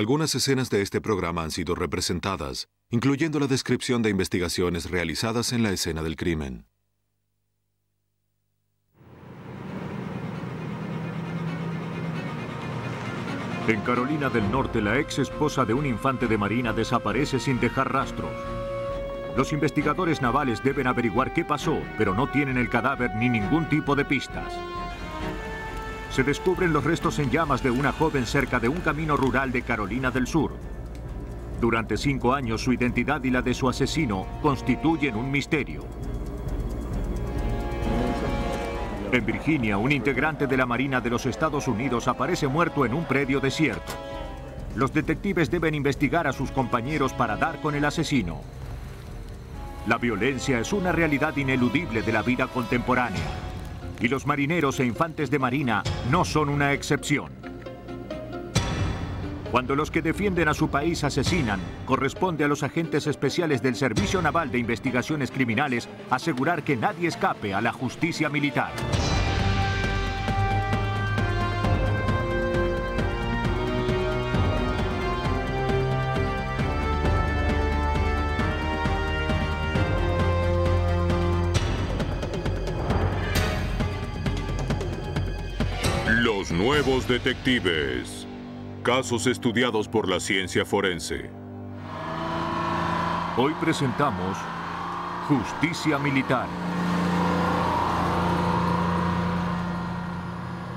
Algunas escenas de este programa han sido representadas, incluyendo la descripción de investigaciones realizadas en la escena del crimen. En Carolina del Norte, la ex esposa de un infante de marina desaparece sin dejar rastros. Los investigadores navales deben averiguar qué pasó, pero no tienen el cadáver ni ningún tipo de pistas. Se descubren los restos en llamas de una joven cerca de un camino rural de Carolina del Sur. Durante 5 años, su identidad y la de su asesino constituyen un misterio. En Virginia, un integrante de la Marina de los Estados Unidos aparece muerto en un predio desierto. Los detectives deben investigar a sus compañeros para dar con el asesino. La violencia es una realidad ineludible de la vida contemporánea. Y los marineros e infantes de marina no son una excepción. Cuando los que defienden a su país asesinan, corresponde a los agentes especiales del Servicio Naval de Investigaciones Criminales asegurar que nadie escape a la justicia militar. Los nuevos detectives. Casos estudiados por la ciencia forense. Hoy presentamos Justicia Militar.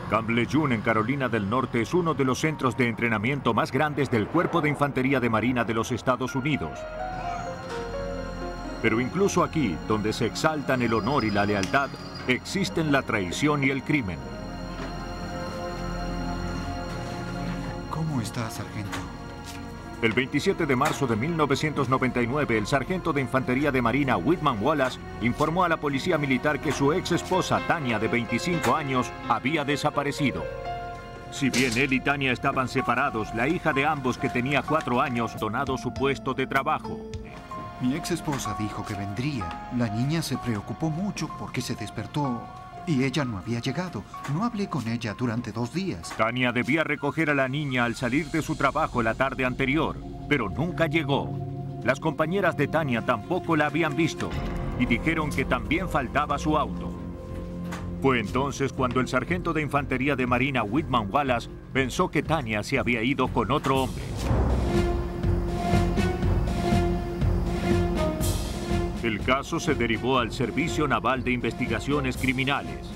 Camp Lejeune en Carolina del Norte es uno de los centros de entrenamiento más grandes del Cuerpo de Infantería de Marina de los Estados Unidos. Pero incluso aquí, donde se exaltan el honor y la lealtad, existen la traición y el crimen. ¿Cómo está, sargento? El 27 de marzo de 1999, el sargento de Infantería de Marina Whitman Wallace informó a la policía militar que su ex esposa, Tanya, de 25 años, había desaparecido. Si bien él y Tanya estaban separados, la hija de ambos, que tenía 4 años, donado su puesto de trabajo. Mi ex esposa dijo que vendría. La niña se preocupó mucho porque se despertó y ella no había llegado. No hablé con ella durante 2 días. Tanya debía recoger a la niña al salir de su trabajo la tarde anterior, pero nunca llegó. Las compañeras de Tanya tampoco la habían visto y dijeron que también faltaba su auto. Fue entonces cuando el sargento de Infantería de Marina Whitman Wallace pensó que Tanya se había ido con otro hombre. El caso se derivó al Servicio Naval de Investigaciones Criminales,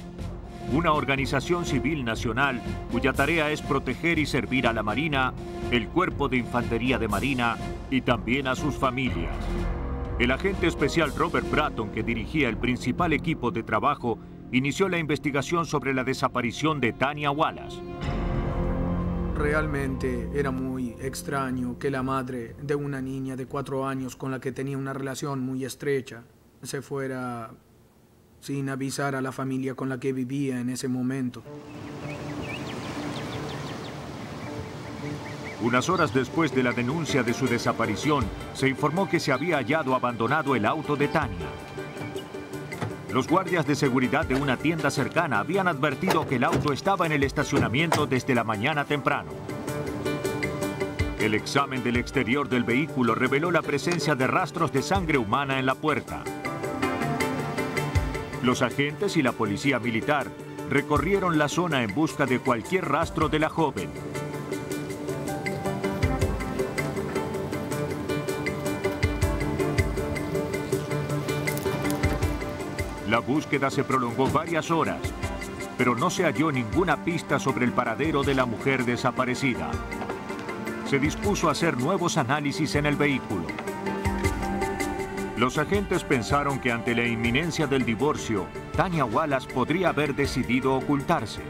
una organización civil nacional cuya tarea es proteger y servir a la Marina, el Cuerpo de Infantería de Marina y también a sus familias. El agente especial Robert Bratton, que dirigía el principal equipo de trabajo, inició la investigación sobre la desaparición de Tanya Wallace. Realmente era muy extraño que la madre de una niña de 4 años con la que tenía una relación muy estrecha se fuera sin avisar a la familia con la que vivía en ese momento. Unas horas después de la denuncia de su desaparición, se informó que se había hallado abandonado el auto de Tanya. Los guardias de seguridad de una tienda cercana habían advertido que el auto estaba en el estacionamiento desde la mañana temprano. El examen del exterior del vehículo reveló la presencia de rastros de sangre humana en la puerta. Los agentes y la policía militar recorrieron la zona en busca de cualquier rastro de la joven. La búsqueda se prolongó varias horas, pero no se halló ninguna pista sobre el paradero de la mujer desaparecida. Se dispuso a hacer nuevos análisis en el vehículo. Los agentes pensaron que ante la inminencia del divorcio, Tanya Wallace podría haber decidido ocultarse.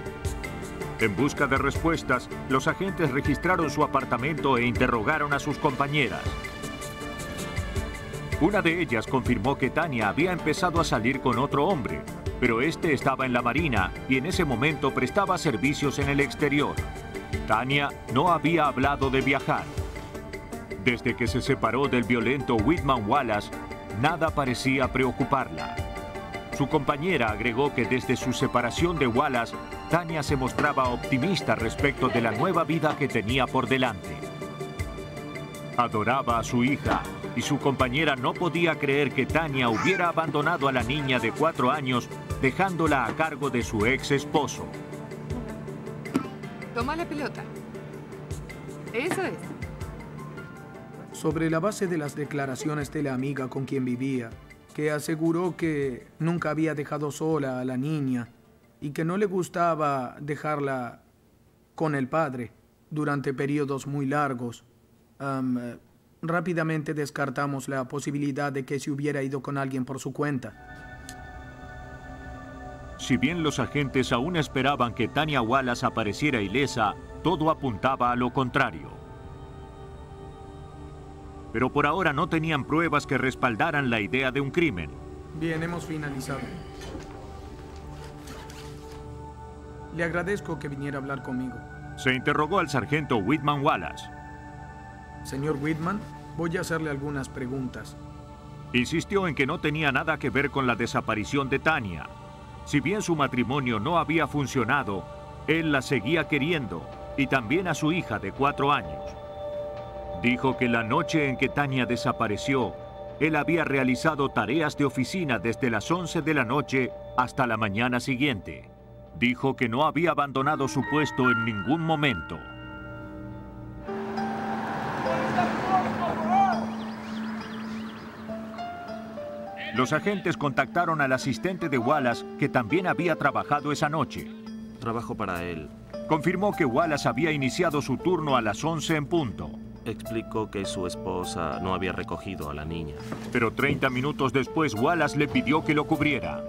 En busca de respuestas, los agentes registraron su apartamento e interrogaron a sus compañeras. Una de ellas confirmó que Tanya había empezado a salir con otro hombre, pero este estaba en la Marina y en ese momento prestaba servicios en el exterior. Tanya no había hablado de viajar. Desde que se separó del violento Whitman Wallace, nada parecía preocuparla. Su compañera agregó que desde su separación de Wallace, Tanya se mostraba optimista respecto de la nueva vida que tenía por delante. Adoraba a su hija y su compañera no podía creer que Tanya hubiera abandonado a la niña de 4 años, dejándola a cargo de su ex esposo. Toma la pelota. Eso es. Sobre la base de las declaraciones de la amiga con quien vivía, que aseguró que nunca había dejado sola a la niña y que no le gustaba dejarla con el padre durante periodos muy largos, rápidamente descartamos la posibilidad de que se hubiera ido con alguien por su cuenta. Si bien los agentes aún esperaban que Tanya Wallace apareciera ilesa, todo apuntaba a lo contrario. Pero por ahora no tenían pruebas que respaldaran la idea de un crimen. Bien, hemos finalizado. Le agradezco que viniera a hablar conmigo. Se interrogó al sargento Whitman Wallace. Señor Whitman, voy a hacerle algunas preguntas. Insistió en que no tenía nada que ver con la desaparición de Tanya. Si bien su matrimonio no había funcionado, él la seguía queriendo, y también a su hija de 4 años. Dijo que la noche en que Tanya desapareció, él había realizado tareas de oficina desde las 11 de la noche hasta la mañana siguiente. Dijo que no había abandonado su puesto en ningún momento. Los agentes contactaron al asistente de Wallace, que también había trabajado esa noche. Trabajo para él. Confirmó que Wallace había iniciado su turno a las 11 en punto. Explicó que su esposa no había recogido a la niña. Pero 30 minutos después, Wallace le pidió que lo cubriera.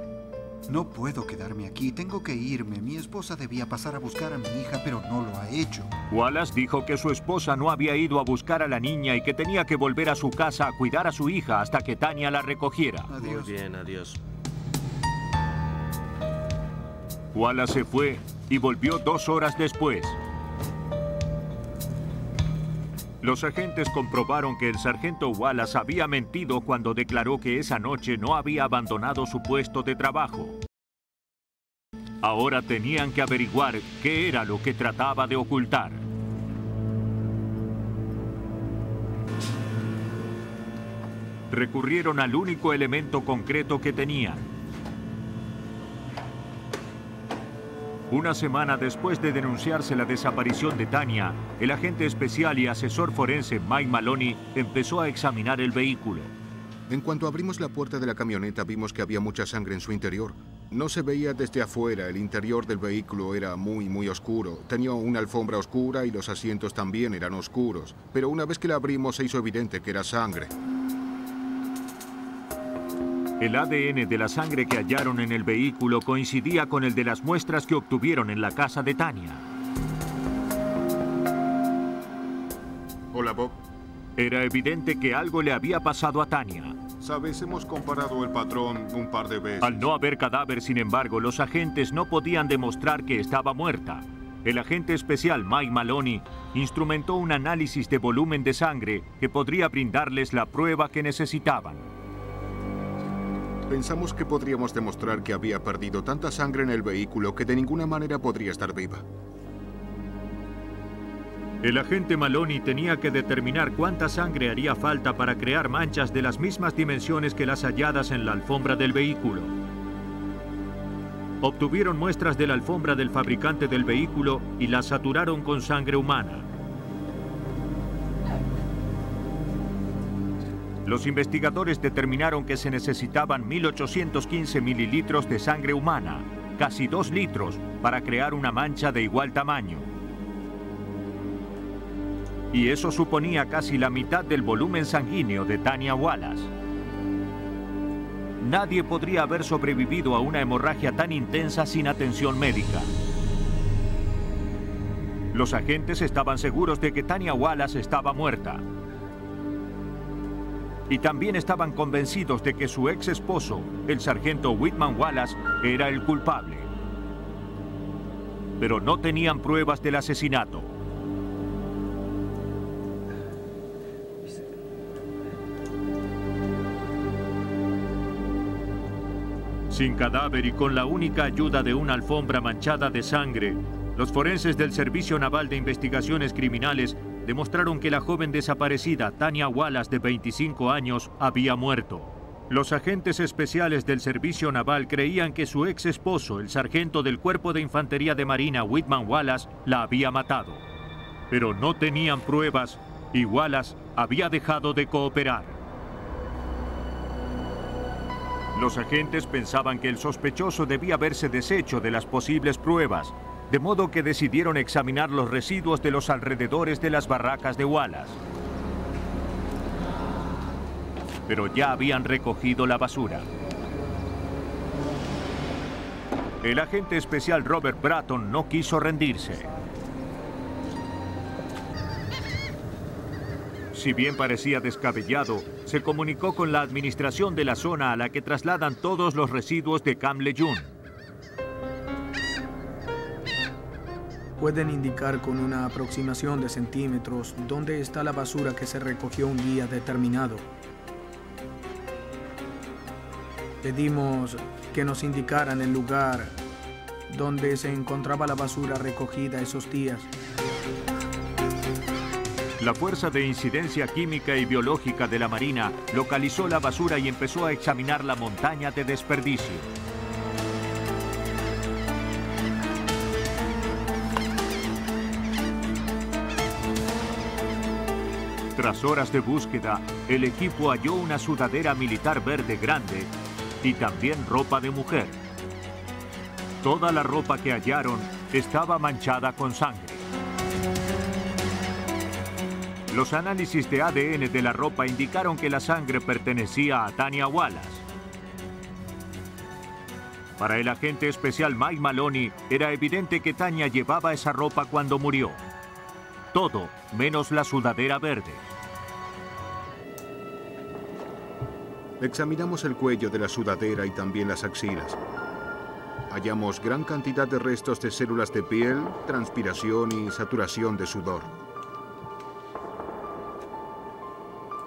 No puedo quedarme aquí, tengo que irme. Mi esposa debía pasar a buscar a mi hija, pero no lo ha hecho. Wallace dijo que su esposa no había ido a buscar a la niña y que tenía que volver a su casa a cuidar a su hija hasta que Tanya la recogiera. Adiós. Muy bien, adiós. Wallace se fue y volvió 2 horas después. Los agentes comprobaron que el sargento Wallace había mentido cuando declaró que esa noche no había abandonado su puesto de trabajo. Ahora tenían que averiguar qué era lo que trataba de ocultar. Recurrieron al único elemento concreto que tenían. Una semana después de denunciarse la desaparición de Tanya, el agente especial y asesor forense Mike Maloney empezó a examinar el vehículo. En cuanto abrimos la puerta de la camioneta, vimos que había mucha sangre en su interior. No se veía desde afuera, el interior del vehículo era muy oscuro. Tenía una alfombra oscura y los asientos también eran oscuros. Pero una vez que la abrimos se hizo evidente que era sangre. El ADN de la sangre que hallaron en el vehículo coincidía con el de las muestras que obtuvieron en la casa de Tanya. Hola, Bob. Era evidente que algo le había pasado a Tanya. Sabes, hemos comparado el patrón un par de veces. Al no haber cadáver, sin embargo, los agentes no podían demostrar que estaba muerta. El agente especial Mike Maloney instrumentó un análisis de volumen de sangre que podría brindarles la prueba que necesitaban. Pensamos que podríamos demostrar que había perdido tanta sangre en el vehículo que de ninguna manera podría estar viva. El agente Maloney tenía que determinar cuánta sangre haría falta para crear manchas de las mismas dimensiones que las halladas en la alfombra del vehículo. Obtuvieron muestras de la alfombra del fabricante del vehículo y las saturaron con sangre humana. Los investigadores determinaron que se necesitaban 1.815 mililitros de sangre humana, casi 2 litros, para crear una mancha de igual tamaño. Y eso suponía casi la mitad del volumen sanguíneo de Tanya Wallace. Nadie podría haber sobrevivido a una hemorragia tan intensa sin atención médica. Los agentes estaban seguros de que Tanya Wallace estaba muerta. Y también estaban convencidos de que su ex esposo, el sargento Whitman Wallace, era el culpable. Pero no tenían pruebas del asesinato. Sin cadáver y con la única ayuda de una alfombra manchada de sangre, los forenses del Servicio Naval de Investigaciones Criminales demostraron que la joven desaparecida, Tanya Wallace, de 25 años, había muerto. Los agentes especiales del Servicio Naval creían que su ex esposo, el sargento del Cuerpo de Infantería de Marina, Whitman Wallace, la había matado. Pero no tenían pruebas y Wallace había dejado de cooperar. Los agentes pensaban que el sospechoso debía haberse deshecho de las posibles pruebas, de modo que decidieron examinar los residuos de los alrededores de las barracas de Wallace. Pero ya habían recogido la basura. El agente especial Robert Bratton no quiso rendirse. Si bien parecía descabellado, se comunicó con la administración de la zona a la que trasladan todos los residuos de Camp Lejeune. Pueden indicar con una aproximación de centímetros dónde está la basura que se recogió un día determinado. Pedimos que nos indicaran el lugar donde se encontraba la basura recogida esos días. La Fuerza de Incidencia Química y Biológica de la Marina localizó la basura y empezó a examinar la montaña de desperdicio. Tras horas de búsqueda, el equipo halló una sudadera militar verde grande y también ropa de mujer. Toda la ropa que hallaron estaba manchada con sangre. Los análisis de ADN de la ropa indicaron que la sangre pertenecía a Tanya Wallace. Para el agente especial Mike Maloney, era evidente que Tanya llevaba esa ropa cuando murió. Todo menos la sudadera verde. Examinamos el cuello de la sudadera y también las axilas. Hallamos gran cantidad de restos de células de piel, transpiración y saturación de sudor.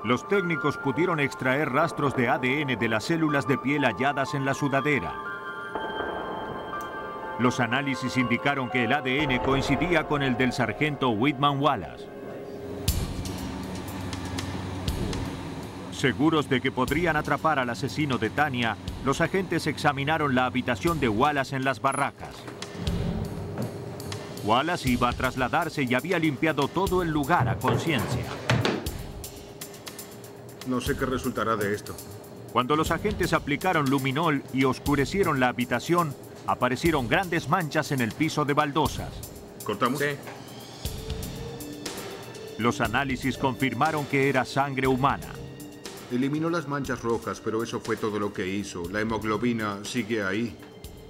Los técnicos pudieron extraer rastros de ADN de las células de piel halladas en la sudadera. Los análisis indicaron que el ADN coincidía con el del sargento Whitman Wallace. Seguros de que podrían atrapar al asesino de Tanya, los agentes examinaron la habitación de Wallace en las barracas. Wallace iba a trasladarse y había limpiado todo el lugar a conciencia. No sé qué resultará de esto. Cuando los agentes aplicaron luminol y oscurecieron la habitación, aparecieron grandes manchas en el piso de baldosas. ¿Cortamos? Sí. Los análisis confirmaron que era sangre humana. Eliminó las manchas rojas, pero eso fue todo lo que hizo. La hemoglobina sigue ahí.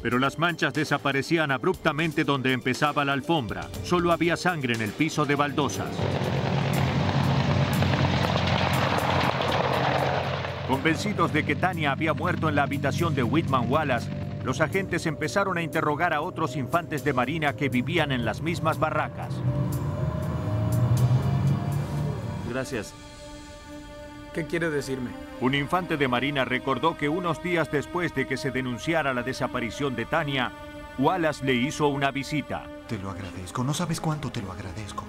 Pero las manchas desaparecían abruptamente donde empezaba la alfombra. Solo había sangre en el piso de baldosas. Convencidos de que Tanya había muerto en la habitación de Whitman Wallace, los agentes empezaron a interrogar a otros infantes de marina que vivían en las mismas barracas. Gracias. ¿Qué quiere decirme? Un infante de marina recordó que unos días después de que se denunciara la desaparición de Tanya, Wallace le hizo una visita. Te lo agradezco. No sabes cuánto te lo agradezco.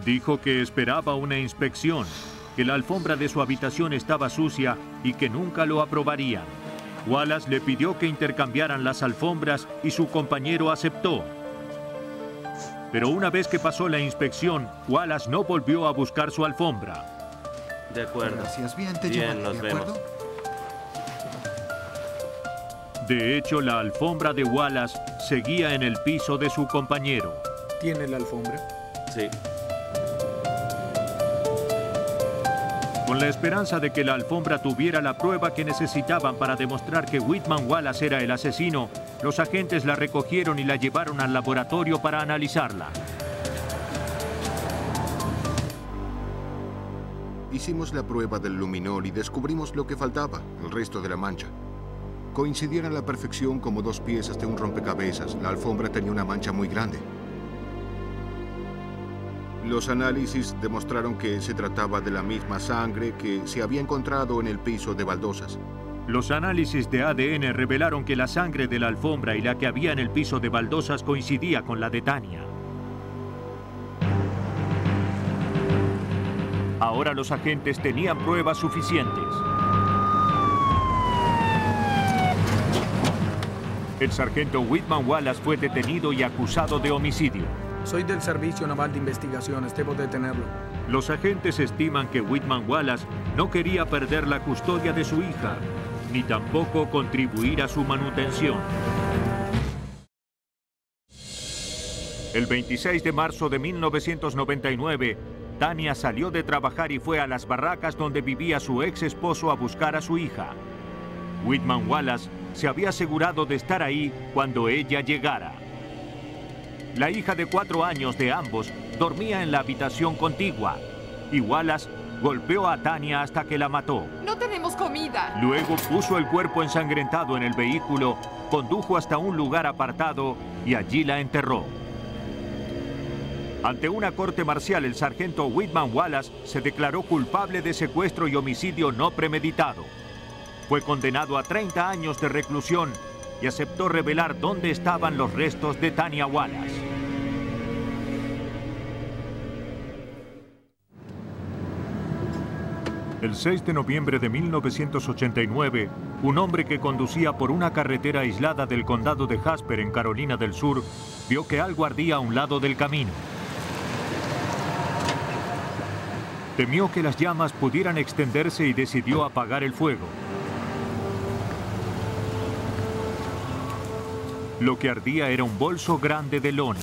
Dijo que esperaba una inspección, que la alfombra de su habitación estaba sucia y que nunca lo aprobarían. Wallace le pidió que intercambiaran las alfombras y su compañero aceptó. Pero una vez que pasó la inspección, Wallace no volvió a buscar su alfombra. De acuerdo. Gracias. Bien, te Bien, llevaré, nos ¿de acuerdo? De hecho, la alfombra de Wallace seguía en el piso de su compañero. ¿Tiene la alfombra? Sí. Con la esperanza de que la alfombra tuviera la prueba que necesitaban para demostrar que Whitman Wallace era el asesino, los agentes la recogieron y la llevaron al laboratorio para analizarla. Hicimos la prueba del luminol y descubrimos lo que faltaba, el resto de la mancha. Coincidían a la perfección como dos piezas de un rompecabezas. La alfombra tenía una mancha muy grande. Los análisis demostraron que se trataba de la misma sangre que se había encontrado en el piso de baldosas. Los análisis de ADN revelaron que la sangre de la alfombra y la que había en el piso de baldosas coincidía con la de Tanya. Ahora los agentes tenían pruebas suficientes. El sargento Whitman Wallace fue detenido y acusado de homicidio. Soy del Servicio Naval de Investigaciones, debo detenerlo. Los agentes estiman que Whitman Wallace no quería perder la custodia de su hija, ni tampoco contribuir a su manutención. El 26 de marzo de 1999, Tania salió de trabajar y fue a las barracas donde vivía su ex esposo a buscar a su hija. Whitman Wallace se había asegurado de estar ahí cuando ella llegara. La hija de 4 años de ambos dormía en la habitación contigua y Wallace golpeó a Tania hasta que la mató. No tenemos comida. Luego puso el cuerpo ensangrentado en el vehículo, condujo hasta un lugar apartado y allí la enterró. Ante una corte marcial, el sargento Whitman Wallace se declaró culpable de secuestro y homicidio no premeditado. Fue condenado a 30 años de reclusión y aceptó revelar dónde estaban los restos de Tania Wallace. El 6 de noviembre de 1989, un hombre que conducía por una carretera aislada del condado de Jasper en Carolina del Sur vio que algo ardía a un lado del camino. Temió que las llamas pudieran extenderse y decidió apagar el fuego. Lo que ardía era un bolso grande de lona.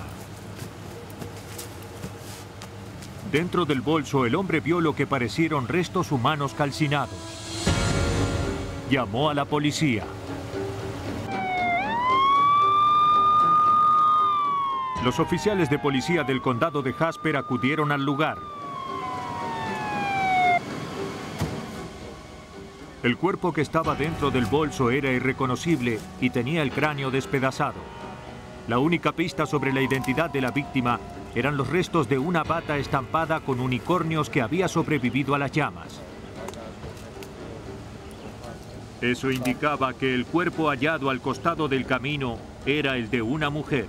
Dentro del bolso, el hombre vio lo que parecieron restos humanos calcinados. Llamó a la policía. Los oficiales de policía del condado de Jasper acudieron al lugar. El cuerpo que estaba dentro del bolso era irreconocible y tenía el cráneo despedazado. La única pista sobre la identidad de la víctima eran los restos de una bata estampada con unicornios que había sobrevivido a las llamas. Eso indicaba que el cuerpo hallado al costado del camino era el de una mujer.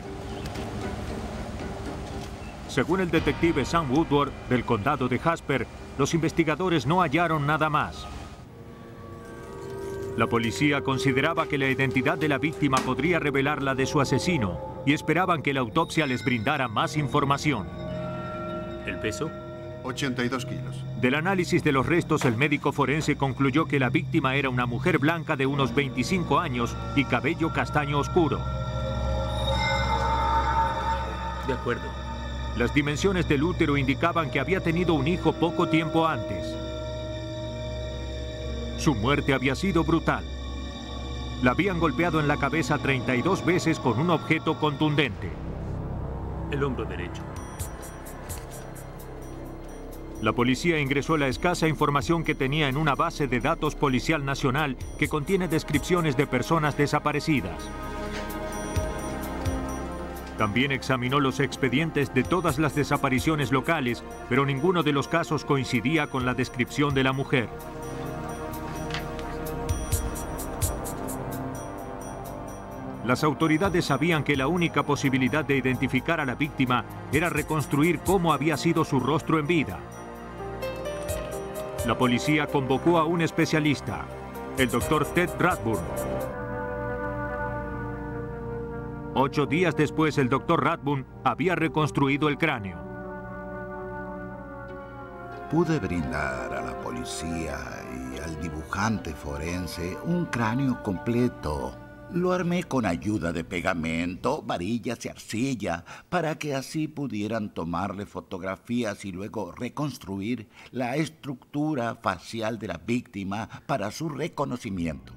Según el detective Sam Woodward del condado de Jasper, los investigadores no hallaron nada más. La policía consideraba que la identidad de la víctima podría revelar la de su asesino y esperaban que la autopsia les brindara más información. ¿El peso? 82 kilos. Del análisis de los restos, el médico forense concluyó que la víctima era una mujer blanca de unos 25 años y cabello castaño oscuro. De acuerdo. Las dimensiones del útero indicaban que había tenido un hijo poco tiempo antes. Su muerte había sido brutal. La habían golpeado en la cabeza 32 veces con un objeto contundente. El hombro derecho. La policía ingresó la escasa información que tenía en una base de datos policial nacional que contiene descripciones de personas desaparecidas. También examinó los expedientes de todas las desapariciones locales, pero ninguno de los casos coincidía con la descripción de la mujer. Las autoridades sabían que la única posibilidad de identificar a la víctima era reconstruir cómo había sido su rostro en vida. La policía convocó a un especialista, el doctor Ted Radburn. 8 días después, el doctor Radburn había reconstruido el cráneo. Pude brindar a la policía y al dibujante forense un cráneo completo. Lo armé con ayuda de pegamento, varillas y arcilla, para que así pudieran tomarle fotografías y luego reconstruir la estructura facial de la víctima para su reconocimiento.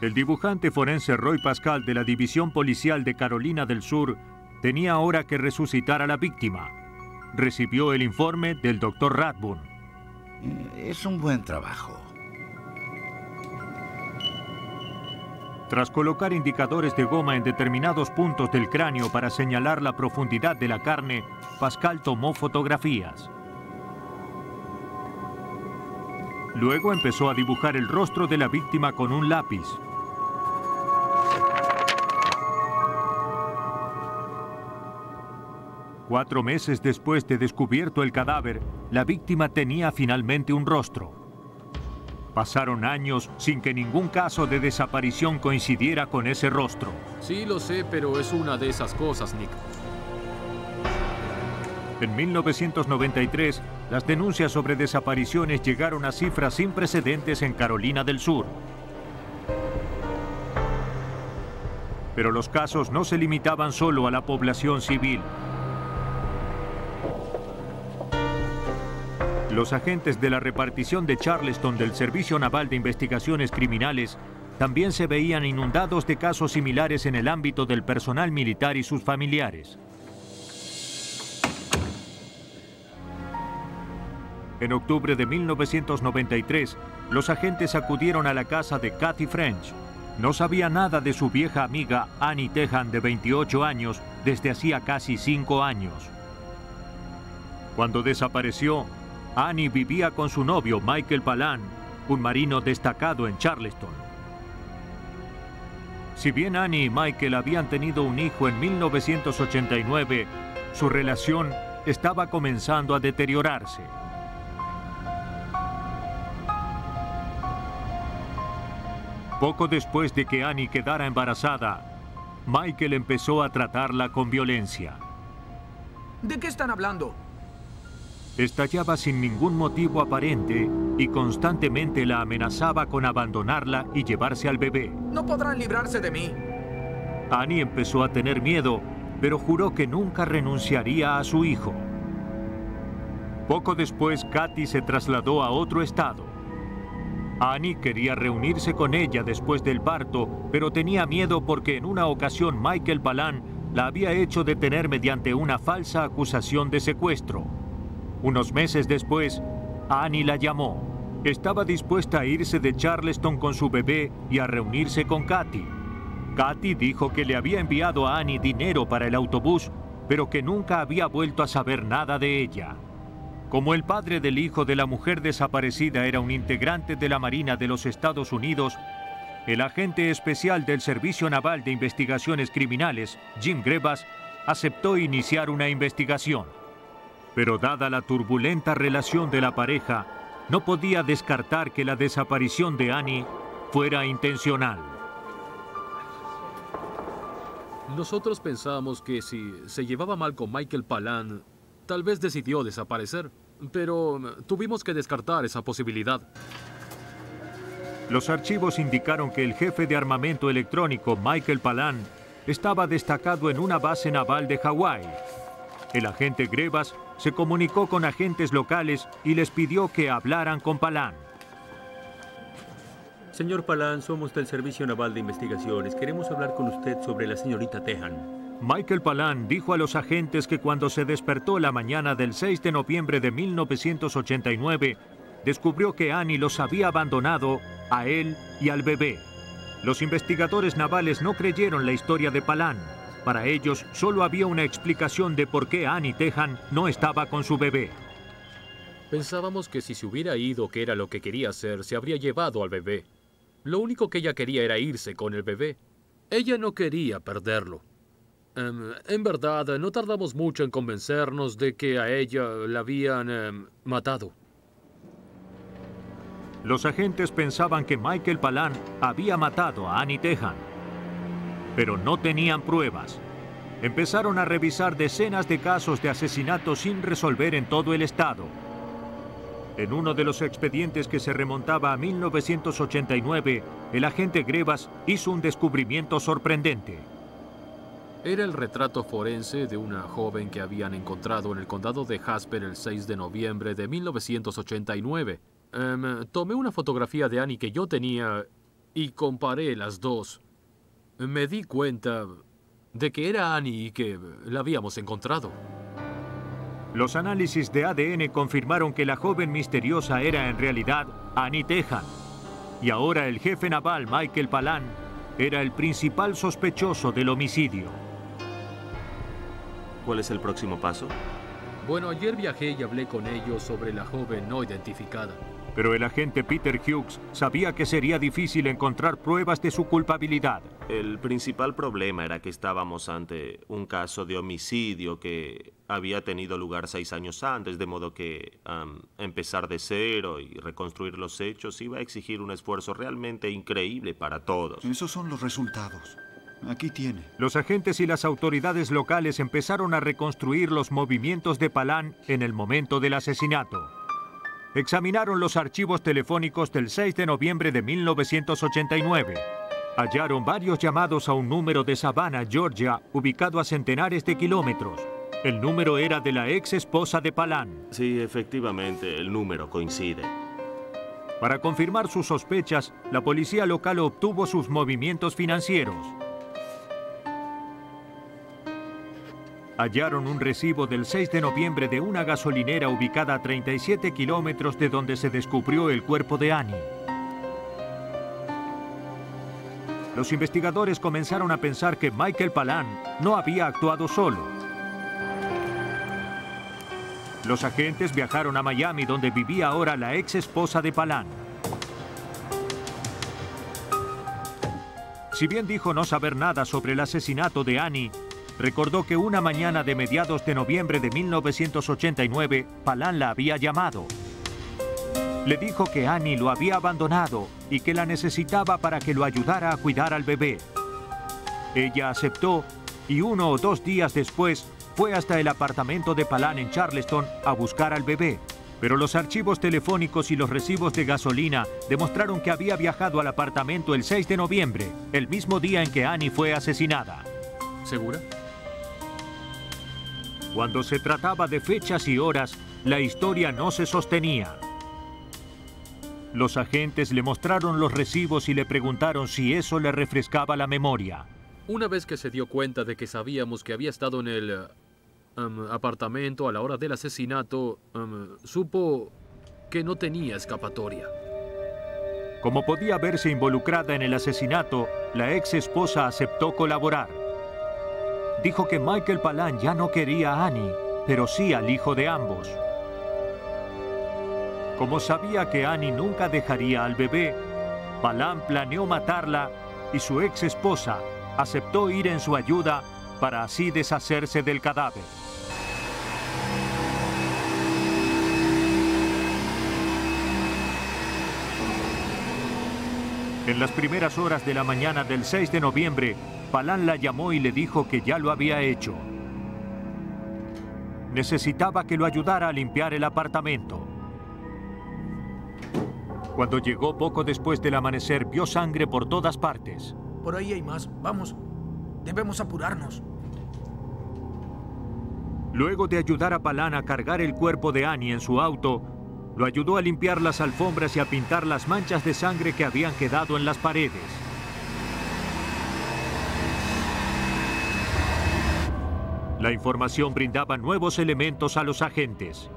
El dibujante forense Roy Pascal de la División Policial de Carolina del Sur tenía ahora que resucitar a la víctima. Recibió el informe del doctor Radburn. Es un buen trabajo. Tras colocar indicadores de goma en determinados puntos del cráneo para señalar la profundidad de la carne, Pascal tomó fotografías. Luego empezó a dibujar el rostro de la víctima con un lápiz. 4 meses después de descubierto el cadáver, la víctima tenía finalmente un rostro. Pasaron años sin que ningún caso de desaparición coincidiera con ese rostro. Sí, lo sé, pero es una de esas cosas, Nick. En 1993, las denuncias sobre desapariciones llegaron a cifras sin precedentes en Carolina del Sur. Pero los casos no se limitaban solo a la población civil. Los agentes de la repartición de Charleston del Servicio Naval de Investigaciones Criminales también se veían inundados de casos similares en el ámbito del personal militar y sus familiares. En octubre de 1993, los agentes acudieron a la casa de Kathy French. No sabía nada de su vieja amiga Annie Tejan, de 28 años, desde hacía casi 5 años. Cuando desapareció, Annie vivía con su novio Michael Palan, un marino destacado en Charleston. Si bien Annie y Michael habían tenido un hijo en 1989, su relación estaba comenzando a deteriorarse. Poco después de que Annie quedara embarazada, Michael empezó a tratarla con violencia. ¿De qué están hablando? Estallaba sin ningún motivo aparente y constantemente la amenazaba con abandonarla y llevarse al bebé. No podrán librarse de mí. Annie empezó a tener miedo, pero juró que nunca renunciaría a su hijo. Poco después, Kathy se trasladó a otro estado. Annie quería reunirse con ella después del parto, pero tenía miedo porque en una ocasión Michael Palan la había hecho detener mediante una falsa acusación de secuestro. Unos meses después, Annie la llamó. Estaba dispuesta a irse de Charleston con su bebé y a reunirse con Kathy. Kathy dijo que le había enviado a Annie dinero para el autobús, pero que nunca había vuelto a saber nada de ella. Como el padre del hijo de la mujer desaparecida era un integrante de la Marina de los Estados Unidos, el agente especial del Servicio Naval de Investigaciones Criminales, Jim Grebas, aceptó iniciar una investigación. Pero dada la turbulenta relación de la pareja, no podía descartar que la desaparición de Annie fuera intencional. Nosotros pensábamos que si se llevaba mal con Michael Palan, tal vez decidió desaparecer, pero tuvimos que descartar esa posibilidad. Los archivos indicaron que el jefe de armamento electrónico, Michael Palan, estaba destacado en una base naval de Hawái. El agente Grebas se comunicó con agentes locales y les pidió que hablaran con Palan. Señor Palan, somos del Servicio Naval de Investigaciones. Queremos hablar con usted sobre la señorita Tejan. Michael Palan dijo a los agentes que cuando se despertó la mañana del 6 de noviembre de 1989, descubrió que Annie los había abandonado a él y al bebé. Los investigadores navales no creyeron la historia de Palan. Para ellos, solo había una explicación de por qué Annie Tejan no estaba con su bebé. Pensábamos que si se hubiera ido, que era lo que quería hacer, se habría llevado al bebé. Lo único que ella quería era irse con el bebé. Ella no quería perderlo. En verdad, no tardamos mucho en convencernos de que a ella la habían matado. Los agentes pensaban que Michael Palan había matado a Annie Tejan, pero no tenían pruebas. Empezaron a revisar decenas de casos de asesinato sin resolver en todo el estado. En uno de los expedientes que se remontaba a 1989, el agente Grebas hizo un descubrimiento sorprendente. Era el retrato forense de una joven que habían encontrado en el condado de Jasper el 6 de noviembre de 1989. Tomé una fotografía de Annie que yo tenía y comparé las dos. Me di cuenta de que era Annie y que la habíamos encontrado. Los análisis de ADN confirmaron que la joven misteriosa era en realidad Annie Tejan. Y ahora el jefe naval Michael Palan era el principal sospechoso del homicidio. ¿Cuál es el próximo paso? Bueno, ayer viajé y hablé con ellos sobre la joven no identificada. Pero el agente Peter Hughes sabía que sería difícil encontrar pruebas de su culpabilidad. El principal problema era que estábamos ante un caso de homicidio que había tenido lugar 6 años antes, de modo que empezar de cero y reconstruir los hechos iba a exigir un esfuerzo realmente increíble para todos. Esos son los resultados. Aquí tiene. Los agentes y las autoridades locales empezaron a reconstruir los movimientos de Palan en el momento del asesinato. Examinaron los archivos telefónicos del 6 de noviembre de 1989. Hallaron varios llamados a un número de Savannah, Georgia, ubicado a centenares de kilómetros. El número era de la ex esposa de Palan. Sí, efectivamente, el número coincide. Para confirmar sus sospechas, la policía local obtuvo sus movimientos financieros. Hallaron un recibo del 6 de noviembre de una gasolinera ubicada a 37 kilómetros de donde se descubrió el cuerpo de Annie. Los investigadores comenzaron a pensar que Michael Palan no había actuado solo. Los agentes viajaron a Miami, donde vivía ahora la ex esposa de Palan. Si bien dijo no saber nada sobre el asesinato de Annie, recordó que una mañana de mediados de noviembre de 1989, Palan la había llamado. Le dijo que Annie lo había abandonado y que la necesitaba para que lo ayudara a cuidar al bebé. Ella aceptó y 1 o 2 días después fue hasta el apartamento de Palan en Charleston a buscar al bebé. Pero los archivos telefónicos y los recibos de gasolina demostraron que había viajado al apartamento el 6 de noviembre, el mismo día en que Annie fue asesinada. ¿Segura? Cuando se trataba de fechas y horas, la historia no se sostenía. Los agentes le mostraron los recibos y le preguntaron si eso le refrescaba la memoria. Una vez que se dio cuenta de que sabíamos que había estado en el apartamento a la hora del asesinato, supo que no tenía escapatoria. Como podía verse involucrada en el asesinato, la ex esposa aceptó colaborar. Dijo que Michael Palan ya no quería a Annie, pero sí al hijo de ambos. Como sabía que Annie nunca dejaría al bebé, Palan planeó matarla y su ex esposa aceptó ir en su ayuda para así deshacerse del cadáver. En las primeras horas de la mañana del 6 de noviembre, Palan la llamó y le dijo que ya lo había hecho. Necesitaba que lo ayudara a limpiar el apartamento. Cuando llegó poco después del amanecer, vio sangre por todas partes. Por ahí hay más. Vamos. Debemos apurarnos. Luego de ayudar a Palan a cargar el cuerpo de Annie en su auto, lo ayudó a limpiar las alfombras y a pintar las manchas de sangre que habían quedado en las paredes. La información brindaba nuevos elementos a los agentes.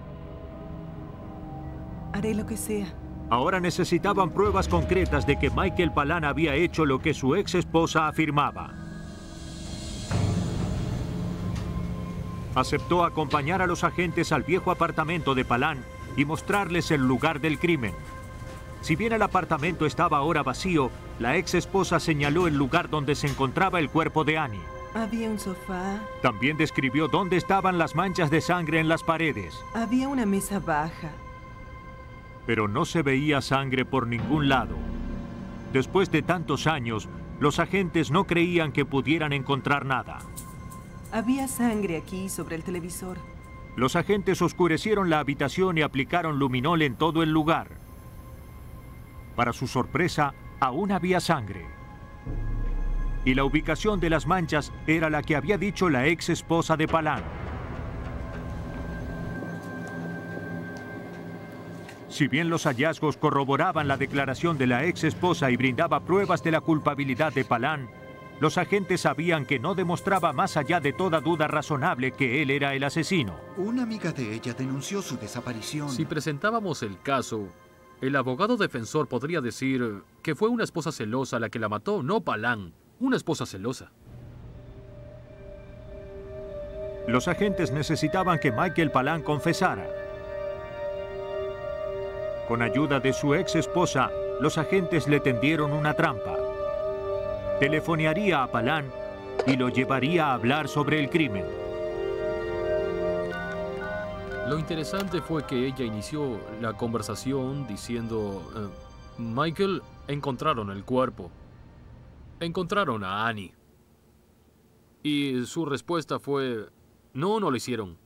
Haré lo que sea. Ahora necesitaban pruebas concretas de que Michael Palan había hecho lo que su ex esposa afirmaba. Aceptó acompañar a los agentes al viejo apartamento de Palan y mostrarles el lugar del crimen. Si bien el apartamento estaba ahora vacío, la ex esposa señaló el lugar donde se encontraba el cuerpo de Annie. Había un sofá. También describió dónde estaban las manchas de sangre en las paredes. Había una mesa baja. Pero no se veía sangre por ningún lado. Después de tantos años, los agentes no creían que pudieran encontrar nada. Había sangre aquí sobre el televisor. Los agentes oscurecieron la habitación y aplicaron luminol en todo el lugar. Para su sorpresa, aún había sangre. Y la ubicación de las manchas era la que había dicho la ex esposa de Palan. Si bien los hallazgos corroboraban la declaración de la ex esposa y brindaba pruebas de la culpabilidad de Palan, los agentes sabían que no demostraba más allá de toda duda razonable que él era el asesino. Una amiga de ella denunció su desaparición. Si presentábamos el caso, el abogado defensor podría decir que fue una esposa celosa la que la mató, no Palan. Una esposa celosa. Los agentes necesitaban que Michael Palan confesara. Con ayuda de su ex esposa, los agentes le tendieron una trampa. Telefonearía a Palan y lo llevaría a hablar sobre el crimen. Lo interesante fue que ella inició la conversación diciendo, Michael, encontraron el cuerpo. Encontraron a Annie. Y su respuesta fue, no lo hicieron.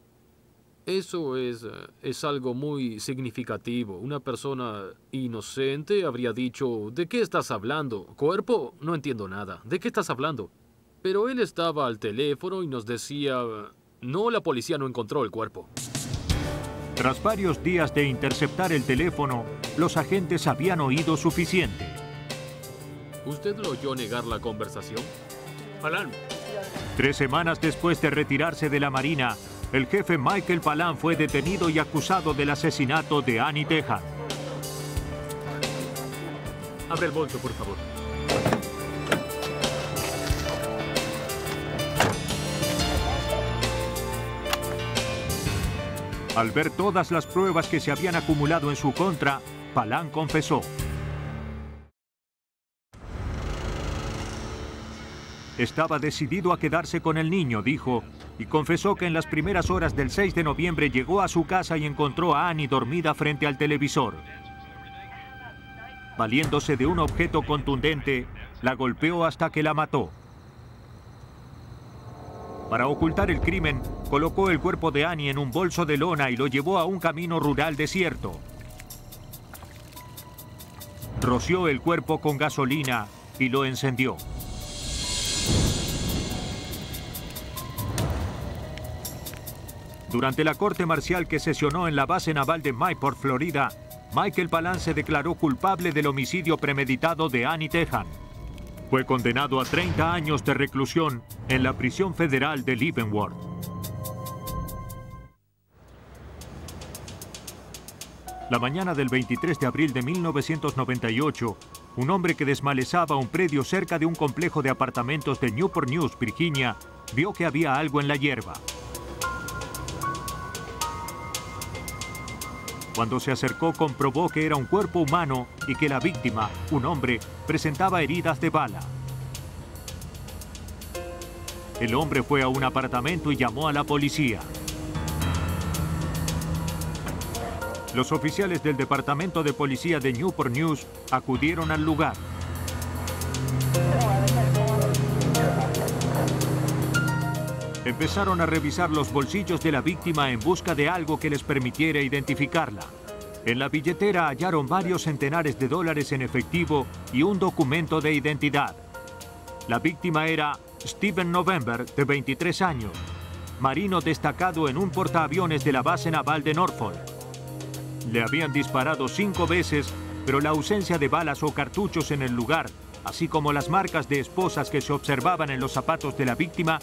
Eso es algo muy significativo. Una persona inocente habría dicho, ¿de qué estás hablando? ¿Cuerpo? No entiendo nada. ¿De qué estás hablando? Pero él estaba al teléfono y nos decía, no, la policía no encontró el cuerpo. Tras varios días de interceptar el teléfono, los agentes habían oído suficiente. ¿Usted lo oyó negar la conversación? Palan. 3 semanas después de retirarse de la Marina, el jefe Michael Palan fue detenido y acusado del asesinato de Annie Tejan. Abre el bolso, por favor. Al ver todas las pruebas que se habían acumulado en su contra, Palan confesó. Estaba decidido a quedarse con el niño, dijo, y confesó que en las primeras horas del 6 de noviembre llegó a su casa y encontró a Annie dormida frente al televisor. Valiéndose de un objeto contundente, la golpeó hasta que la mató. Para ocultar el crimen, colocó el cuerpo de Annie en un bolso de lona y lo llevó a un camino rural desierto. Roció el cuerpo con gasolina y lo encendió. Durante la corte marcial que sesionó en la base naval de Mayport, Florida, Michael Palan se declaró culpable del homicidio premeditado de Annie Tejan. Fue condenado a 30 años de reclusión en la prisión federal de Leavenworth. La mañana del 23 de abril de 1998, un hombre que desmalezaba un predio cerca de un complejo de apartamentos de Newport News, Virginia, vio que había algo en la hierba. Cuando se acercó, comprobó que era un cuerpo humano y que la víctima, un hombre, presentaba heridas de bala. El hombre fue a un apartamento y llamó a la policía. Los oficiales del Departamento de Policía de Newport News acudieron al lugar. Empezaron a revisar los bolsillos de la víctima en busca de algo que les permitiera identificarla. En la billetera hallaron varios centenares de dólares en efectivo y un documento de identidad. La víctima era Stephen November, de 23 años, marino destacado en un portaaviones de la base naval de Norfolk. Le habían disparado 5 veces, pero la ausencia de balas o cartuchos en el lugar, así como las marcas de esposas que se observaban en los zapatos de la víctima,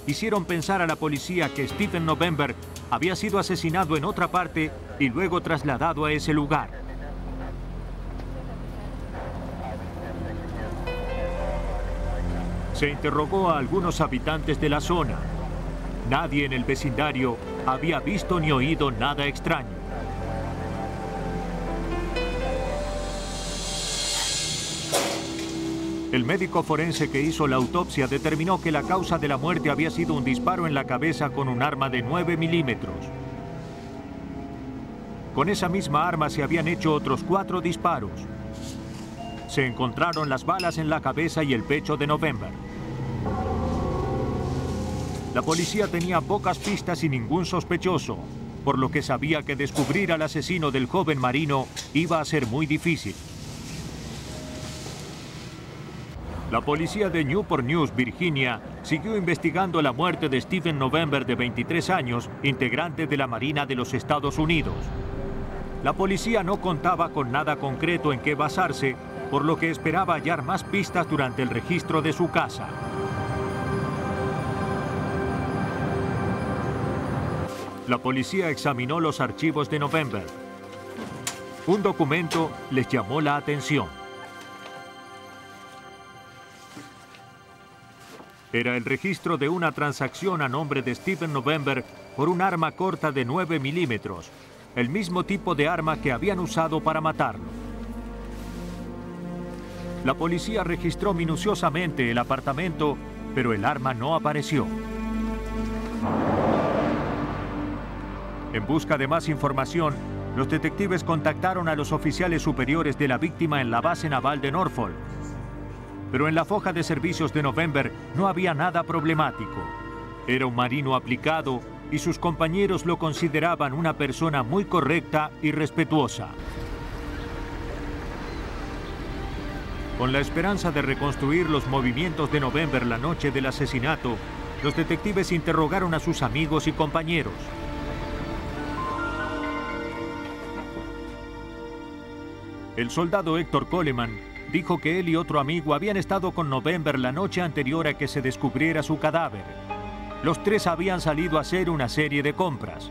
hicieron pensar a la policía que Stephen November había sido asesinado en otra parte y luego trasladado a ese lugar. Se interrogó a algunos habitantes de la zona. Nadie en el vecindario había visto ni oído nada extraño. El médico forense que hizo la autopsia determinó que la causa de la muerte había sido un disparo en la cabeza con un arma de 9 milímetros. Con esa misma arma se habían hecho otros 4 disparos. Se encontraron las balas en la cabeza y el pecho de November. La policía tenía pocas pistas y ningún sospechoso, por lo que sabía que descubrir al asesino del joven marino iba a ser muy difícil. La policía de Newport News, Virginia, siguió investigando la muerte de Stephen November, de 23 años, integrante de la Marina de los Estados Unidos. La policía no contaba con nada concreto en qué basarse, por lo que esperaba hallar más pistas durante el registro de su casa. La policía examinó los archivos de November. Un documento les llamó la atención. Era el registro de una transacción a nombre de Stephen November por un arma corta de 9 milímetros, el mismo tipo de arma que habían usado para matarlo. La policía registró minuciosamente el apartamento, pero el arma no apareció. En busca de más información, los detectives contactaron a los oficiales superiores de la víctima en la base naval de Norfolk. Pero en la foja de servicios de November no había nada problemático. Era un marino aplicado y sus compañeros lo consideraban una persona muy correcta y respetuosa. Con la esperanza de reconstruir los movimientos de November la noche del asesinato, los detectives interrogaron a sus amigos y compañeros. El soldado Héctor Coleman dijo que él y otro amigo habían estado con November la noche anterior a que se descubriera su cadáver. Los tres habían salido a hacer una serie de compras.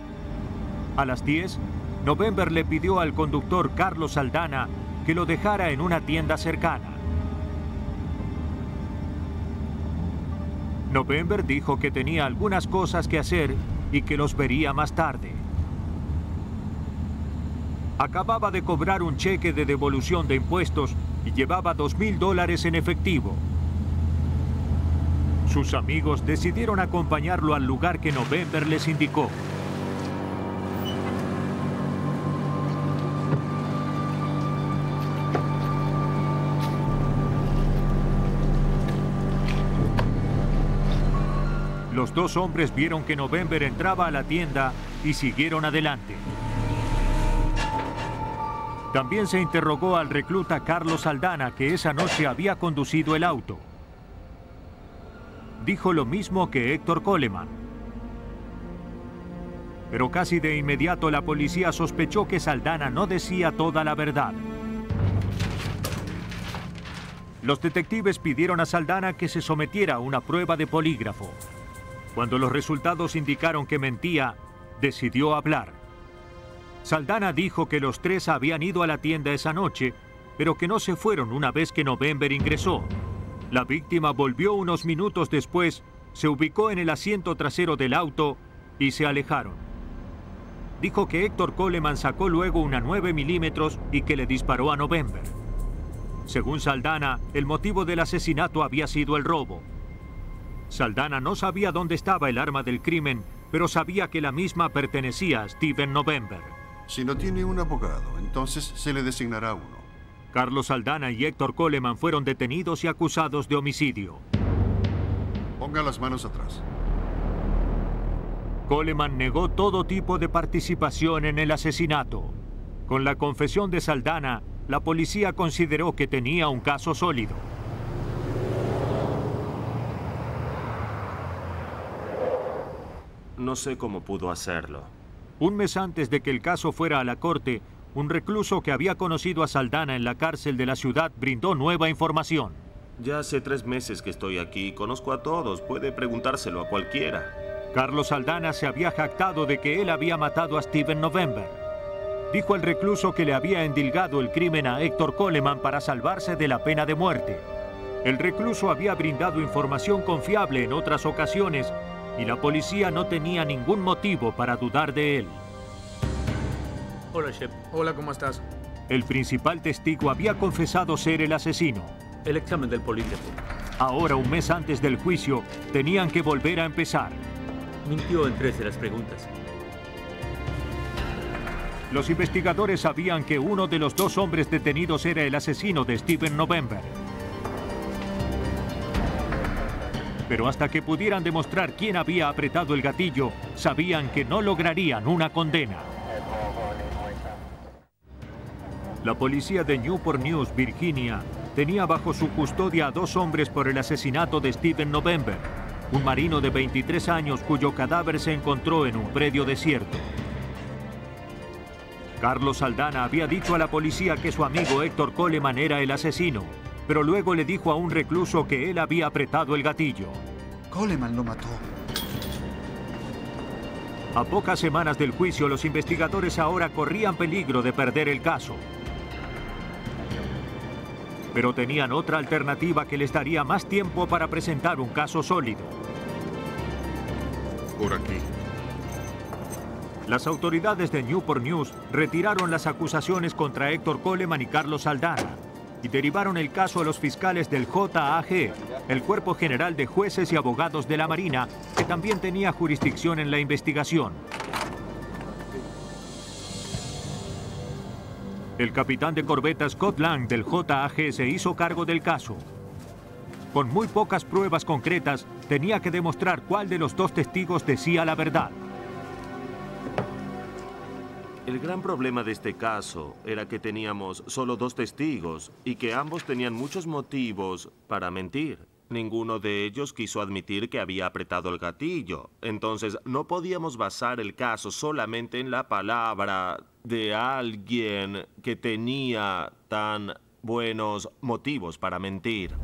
A las 10, November le pidió al conductor Carlos Saldanha que lo dejara en una tienda cercana. November dijo que tenía algunas cosas que hacer y que los vería más tarde. Acababa de cobrar un cheque de devolución de impuestos y llevaba $2,000 en efectivo. Sus amigos decidieron acompañarlo al lugar que November les indicó. Los dos hombres vieron que November entraba a la tienda y siguieron adelante. También se interrogó al recluta Carlos Saldanha, que esa noche había conducido el auto. Dijo lo mismo que Héctor Coleman. Pero casi de inmediato la policía sospechó que Saldanha no decía toda la verdad. Los detectives pidieron a Saldanha que se sometiera a una prueba de polígrafo. Cuando los resultados indicaron que mentía, decidió hablar. Saldanha dijo que los tres habían ido a la tienda esa noche, pero que no se fueron una vez que November ingresó. La víctima volvió unos minutos después, se ubicó en el asiento trasero del auto y se alejaron. Dijo que Héctor Coleman sacó luego una 9 milímetros y que le disparó a November. Según Saldanha, el motivo del asesinato había sido el robo. Saldanha no sabía dónde estaba el arma del crimen, pero sabía que la misma pertenecía a Steven November. Si no tiene un abogado, entonces se le designará uno. Carlos Saldanha y Héctor Coleman fueron detenidos y acusados de homicidio. Ponga las manos atrás. Coleman negó todo tipo de participación en el asesinato. Con la confesión de Saldanha, la policía consideró que tenía un caso sólido. No sé cómo pudo hacerlo. Un mes antes de que el caso fuera a la corte, un recluso que había conocido a Saldanha en la cárcel de la ciudad brindó nueva información. Ya hace 3 meses que estoy aquí, conozco a todos, puede preguntárselo a cualquiera. Carlos Saldanha se había jactado de que él había matado a Steven November. Dijo al recluso que le había endilgado el crimen a Héctor Coleman para salvarse de la pena de muerte. El recluso había brindado información confiable en otras ocasiones y la policía no tenía ningún motivo para dudar de él. Hola, Shep. Hola, ¿cómo estás? El principal testigo había confesado ser el asesino. El examen del polígrafo. Ahora, un mes antes del juicio, tenían que volver a empezar. Mintió en 3 de las preguntas. Los investigadores sabían que uno de los 2 hombres detenidos era el asesino de Steven November. Pero hasta que pudieran demostrar quién había apretado el gatillo, sabían que no lograrían una condena. La policía de Newport News, Virginia, tenía bajo su custodia a 2 hombres por el asesinato de Steven November, un marino de 23 años cuyo cadáver se encontró en un predio desierto. Carlos Saldanha había dicho a la policía que su amigo Héctor Coleman era el asesino, pero luego le dijo a un recluso que él había apretado el gatillo. Coleman lo mató. A pocas semanas del juicio, los investigadores ahora corrían peligro de perder el caso. Pero tenían otra alternativa que les daría más tiempo para presentar un caso sólido. Por aquí. Las autoridades de Newport News retiraron las acusaciones contra Héctor Coleman y Carlos Saldaña y derivaron el caso a los fiscales del JAG, el Cuerpo General de Jueces y Abogados de la Marina, que también tenía jurisdicción en la investigación. El capitán de corbeta Scott Lang del JAG se hizo cargo del caso. Con muy pocas pruebas concretas, tenía que demostrar cuál de los dos testigos decía la verdad. El gran problema de este caso era que teníamos solo 2 testigos y que ambos tenían muchos motivos para mentir. Ninguno de ellos quiso admitir que había apretado el gatillo. Entonces, no podíamos basar el caso solamente en la palabra de alguien que tenía tan buenos motivos para mentir.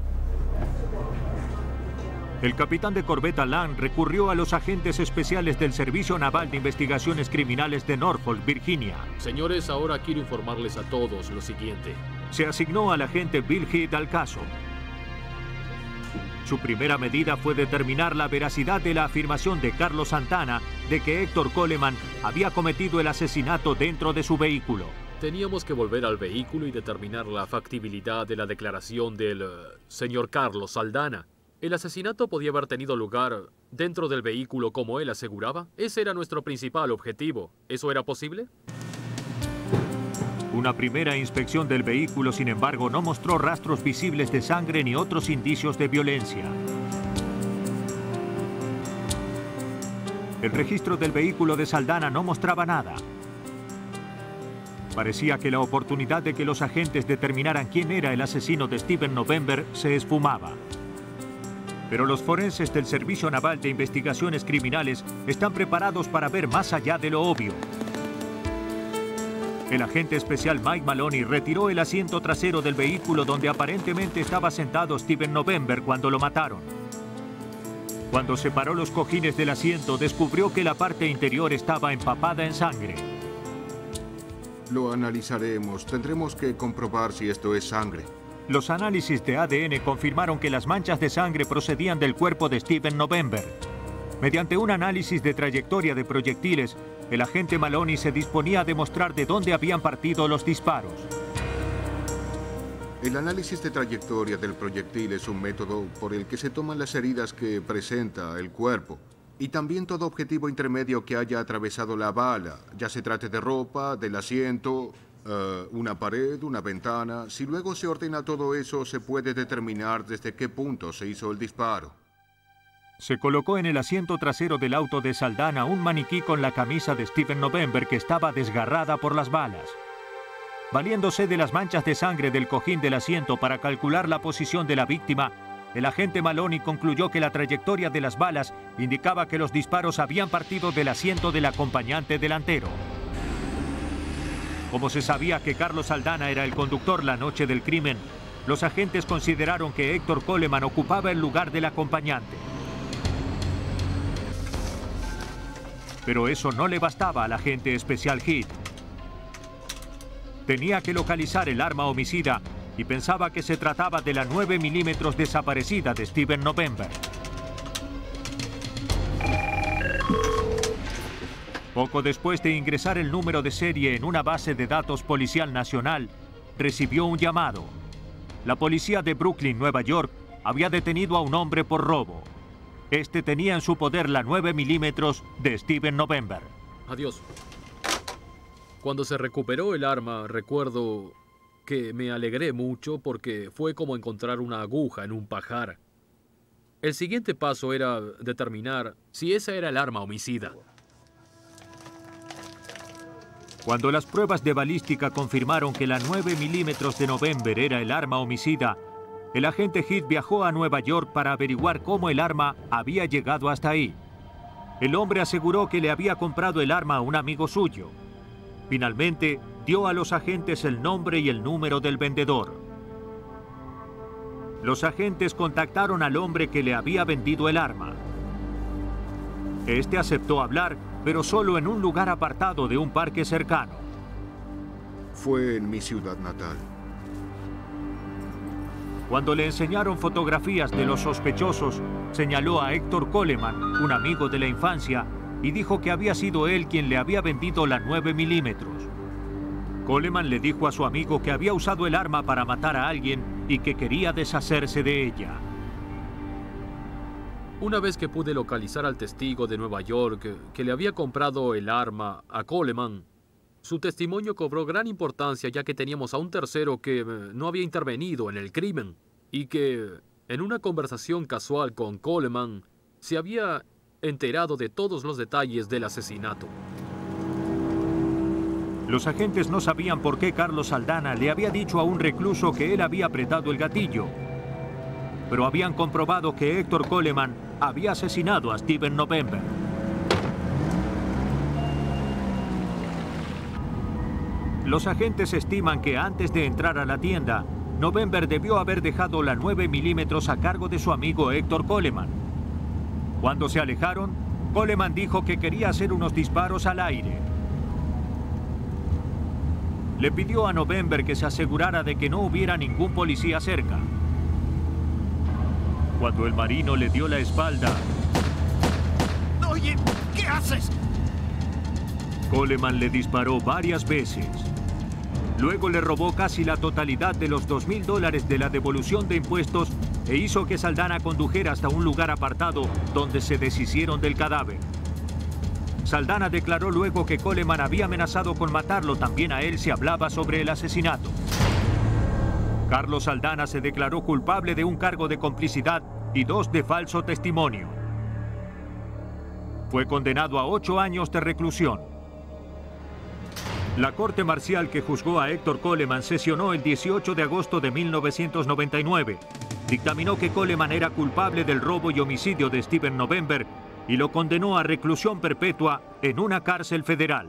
El capitán de corbeta Lang recurrió a los agentes especiales del Servicio Naval de Investigaciones Criminales de Norfolk, Virginia. Señores, ahora quiero informarles a todos lo siguiente. Se asignó al agente Bill Heath al caso. Su primera medida fue determinar la veracidad de la afirmación de Carlos Santana de que Héctor Coleman había cometido el asesinato dentro de su vehículo. Teníamos que volver al vehículo y determinar la factibilidad de la declaración del señor Carlos Saldaña. ¿El asesinato podía haber tenido lugar dentro del vehículo como él aseguraba? Ese era nuestro principal objetivo. ¿Eso era posible? Una primera inspección del vehículo, sin embargo, no mostró rastros visibles de sangre ni otros indicios de violencia. El registro del vehículo de Saldaña no mostraba nada. Parecía que la oportunidad de que los agentes determinaran quién era el asesino de Stephen November se esfumaba. Pero los forenses del Servicio Naval de Investigaciones Criminales están preparados para ver más allá de lo obvio. El agente especial Mike Maloney retiró el asiento trasero del vehículo donde aparentemente estaba sentado Stephen November cuando lo mataron. Cuando separó los cojines del asiento, descubrió que la parte interior estaba empapada en sangre. Lo analizaremos. Tendremos que comprobar si esto es sangre. Los análisis de ADN confirmaron que las manchas de sangre procedían del cuerpo de Stephen November. Mediante un análisis de trayectoria de proyectiles, el agente Maloney se disponía a demostrar de dónde habían partido los disparos. El análisis de trayectoria del proyectil es un método por el que se toman las heridas que presenta el cuerpo y también todo objetivo intermedio que haya atravesado la bala, ya se trate de ropa, del asiento, una pared, una ventana. Si luego se ordena todo eso, se puede determinar desde qué punto se hizo el disparo. Se colocó en el asiento trasero del auto de Saldaña un maniquí con la camisa de Stephen November que estaba desgarrada por las balas. Valiéndose de las manchas de sangre del cojín del asiento para calcular la posición de la víctima, el agente Maloney concluyó que la trayectoria de las balas indicaba que los disparos habían partido del asiento del acompañante delantero. Como se sabía que Carlos Saldaña era el conductor la noche del crimen, los agentes consideraron que Héctor Coleman ocupaba el lugar del acompañante. Pero eso no le bastaba al agente especial Heath. Tenía que localizar el arma homicida y pensaba que se trataba de la 9 milímetros desaparecida de Stephen November. Poco después de ingresar el número de serie en una base de datos policial nacional, recibió un llamado. La policía de Brooklyn, Nueva York, había detenido a un hombre por robo. Este tenía en su poder la 9 milímetros de Stephen November. Adiós. Cuando se recuperó el arma, recuerdo que me alegré mucho porque fue como encontrar una aguja en un pajar. El siguiente paso era determinar si esa era el arma homicida. Cuando las pruebas de balística confirmaron que la 9 milímetros de November era el arma homicida, el agente Heath viajó a Nueva York para averiguar cómo el arma había llegado hasta ahí. El hombre aseguró que le había comprado el arma a un amigo suyo. Finalmente, dio a los agentes el nombre y el número del vendedor. Los agentes contactaron al hombre que le había vendido el arma. Este aceptó hablar, pero solo en un lugar apartado de un parque cercano. Fue en mi ciudad natal. Cuando le enseñaron fotografías de los sospechosos, señaló a Héctor Coleman, un amigo de la infancia, y dijo que había sido él quien le había vendido la 9 milímetros. Coleman le dijo a su amigo que había usado el arma para matar a alguien y que quería deshacerse de ella. Una vez que pude localizar al testigo de Nueva York que le había comprado el arma a Coleman, su testimonio cobró gran importancia ya que teníamos a un tercero que no había intervenido en el crimen y que, en una conversación casual con Coleman, se había enterado de todos los detalles del asesinato. Los agentes no sabían por qué Carlos Saldanha le había dicho a un recluso que él había apretado el gatillo, pero habían comprobado que Héctor Coleman había asesinado a Steven November. Los agentes estiman que antes de entrar a la tienda, November debió haber dejado la 9 milímetros a cargo de su amigo Héctor Coleman. Cuando se alejaron, Coleman dijo que quería hacer unos disparos al aire. Le pidió a November que se asegurara de que no hubiera ningún policía cerca. Cuando el marino le dio la espalda... Oye, ¿qué haces? Coleman le disparó varias veces. Luego le robó casi la totalidad de los $2,000 de la devolución de impuestos e hizo que Saldanha condujera hasta un lugar apartado donde se deshicieron del cadáver. Saldanha declaró luego que Coleman había amenazado con matarlo también a él si hablaba sobre el asesinato. Carlos Saldanha se declaró culpable de un cargo de complicidad y 2 de falso testimonio. Fue condenado a 8 años de reclusión. La corte marcial que juzgó a Héctor Coleman sesionó el 18 de agosto de 1999. Dictaminó que Coleman era culpable del robo y homicidio de Steven November y lo condenó a reclusión perpetua en una cárcel federal.